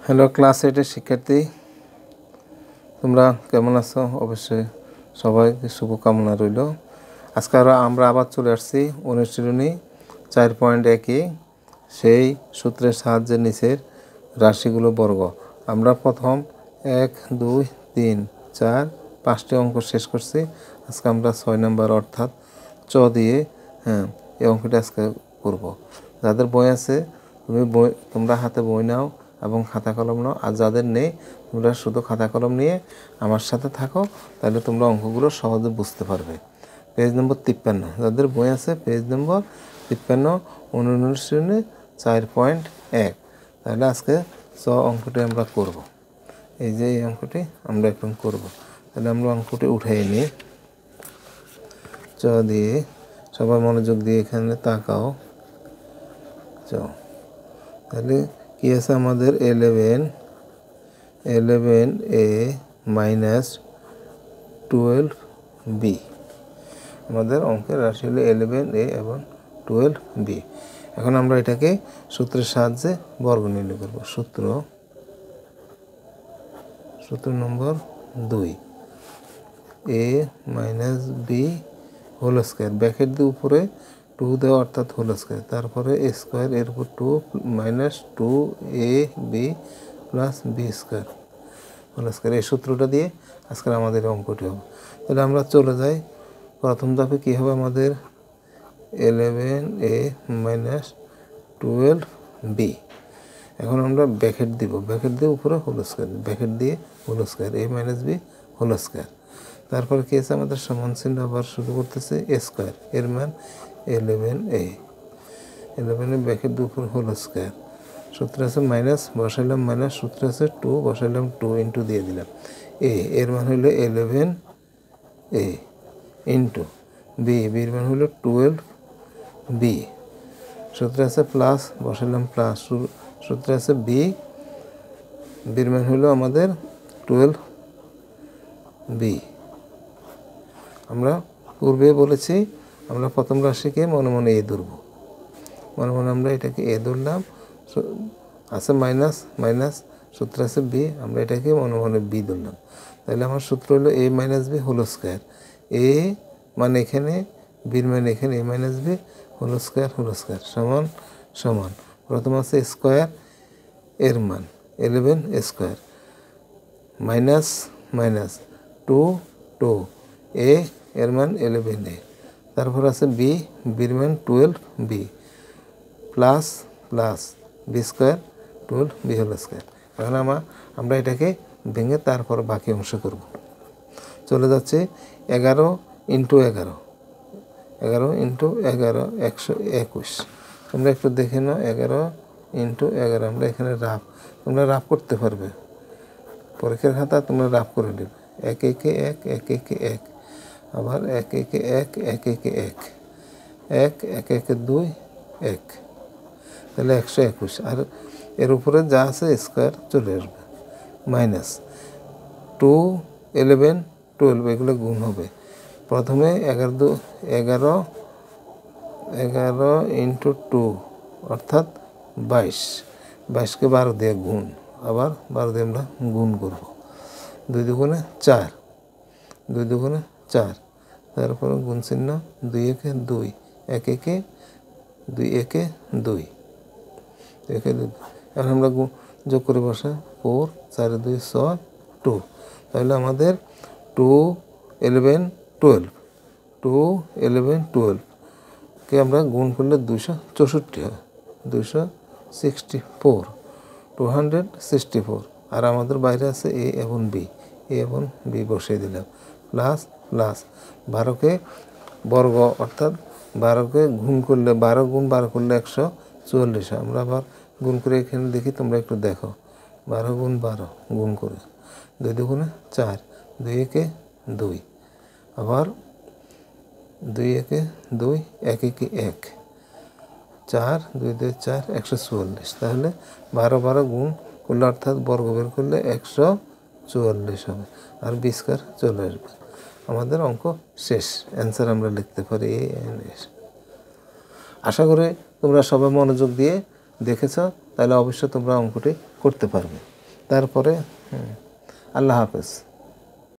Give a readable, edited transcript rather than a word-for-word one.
Hello class 8-এর শিক্ষার্থী, তোমরা কেমন আছো? অবশ্যই সবাইকে শুভকামনা রইল। আজকে আমরা আবার চলে আসছি অনুশীলনী 4.1-এ সেই সূত্রের সাহায্যে নিচের রাশিগুলো বর্গ। আমরা প্রথম 1, 2, 3, 4, 5টি অঙ্ক শেষ করছি। আজকে আমরা 6 নম্বর অর্থাৎ চ দিয়ে এই অঙ্কটা আজকে করব। যাদের বই আছে তোমরা হাতে বই নাও এবং খাতা কলম নাও, আর যাদের নেই তোমরা শুধু খাতা কলম নিয়ে আমার সাথে থাকো, তাহলে তোমরা অঙ্কগুলো সহজে বুঝতে পারবে। পেজ নম্বর 53, যাদের বই আছে পেজ নম্বর 53, অনুশীলনী 4.1। তাহলে আজকে চ অঙ্কটি আমরা করব। এই যে এই অঙ্কটি আমরা এখন করব। তাহলে আমরা অঙ্কটি উঠাই নিই চ দিয়ে। সবাই মনোযোগ দিয়ে এখানে তাকাও। চ তাহলে কি আছে আমাদের 11a মাইনাস 12b। আমাদের অঙ্কের রাশি হলো 11a এবং 12b। এখন আমরা এটাকে সূত্রের সাহায্যে বর্গ নির্ণয় করব। সূত্র নম্বর 2, a minus b whole square, bracket দিয়ে উপরে 2 দেওয়া অর্থাৎ হোল স্কোয়ার, তারপরে a স্কোয়ার, এর উপর 2 minus 2ab plus b square whole square. এই সূত্রটা দিয়ে আজকে আমাদের অঙ্কটি হবে। তাহলে আমরা চলে যাই প্রথম ধাপে। কী হবে আমাদের 11a মাইনাস 12b। এখন আমরা ব্র্যাকেট দিব, ব্র্যাকেট দিয়ে উপরে হোল স্কোয়ার, ব্র্যাকেট দিয়ে whole square, a minus b whole square. তারপরে কী আছে আমাদের সমান চিহ্ন আবার শুরু করতেছে a স্কোয়ার, এর মান 11a, 11 ব্র্যাকেট দিয়ে উপরে হোল স্কোয়ার। সূত্র আছে মাইনাস, বসাইলাম মাইনাস, সূত্র আছে 2, বসাইলাম 2 ইন্টু দিয়ে দিলাম a, এর মান হলো 11a ইন্টু b, বির মান হলো 12b। সূত্র আছে প্লাস, বসাইলাম প্লাস, সূত্র আছে b, বির মান হলো আমাদের 12b। আমরা পূর্বে বলেছি আমরা প্রথম রাশিকে মনে মনে এ ধরব, মনে মনে আমরা এটাকে এ ধরলাম। আছে মাইনাস মাইনাস, সূত্র আছে বি, আমরা এটাকে মনে মনে বি ধরলাম। তাহলে আমার সূত্র হলো এ মাইনাস বি হোল স্কোয়ার। এ মানে এখানে, বির মানে এখানে, এ মাইনাস বি হোল স্কোয়ার সমান সমান। প্রথম আছে স্কোয়ার, এর মান 11 স্কোয়ার, মাইনাস মাইনাস 2 2, এ এর মান 11a, তারপর আছে বি, বির মান 12b, plus plus B square 12b whole square. এখন আমরা এটাকে ভেঙে তারপর বাকি অংশ করব। চলে যাচ্ছে 11 ইন্টু 11, 11 ইন্টু 11 121। তোমরা একটু দেখে নাও, 11 ইন্টু 11, আমরা এখানে তোমরা রাফ করতে পারবে, পরীক্ষার খাতা তোমরা রাফ করে নেবে। 1 1 1 1 1 1, আবার 1 1 1 1 1 1 1 1 1 2 1, তাহলে 121। আর এর উপরে যা আছে স্কোয়ার চলে আসবে, মাইনাস 2 11 12, এগুলো গুণ হবে। প্রথমে 11 ইন্টু 2 অর্থাৎ 22, 22কে 12 দিয়ে গুণ, আবার 12 দিয়ে আমরা গুণ করব। 2 দুগুণে 4, 2 দুগুণে 4, তারপরে গুণ চিহ্ন, 2 একে 2, 1 একে 2, 1 এ 2, এখন আমরা যোগ করে বসা 4 4 2 6 2। তাহলে আমাদের 2 11 12, 2 11 12কে আমরা গুণ করলে 264 হয়, 264, 264। আর আমাদের বাইরে আছে এ এবং বি, এ এবং বি বসিয়ে দিলাম, প্লাস প্লাস 12কে বর্গ অর্থাৎ 12কে গুণ করলে, 12 গুণ 12 করলে 144। আমরা আবার গুণ করে এখানে দেখি, তোমরা একটু দেখো, 12 গুণ 12 গুণ করে 2 দুগুণে 4, 2 একে 2, আবার 2 একে 2, 1 একে 1, 4 2 2 4, 144। তাহলে 12 12 গুণ করলে অর্থাৎ বর্গ বের করলে 144 হবে, আর বি স্কোয়ার চলে আসবে। আমাদের অঙ্ক শেষ, অ্যান্সার আমরা লিখতে পারি ANS। আশা করি তোমরা সবাই মনোযোগ দিয়ে দেখেছ, তাহলে অবশ্যই তোমরা অঙ্কটি করতে পারবে। তারপরে আল্লাহ হাফেজ।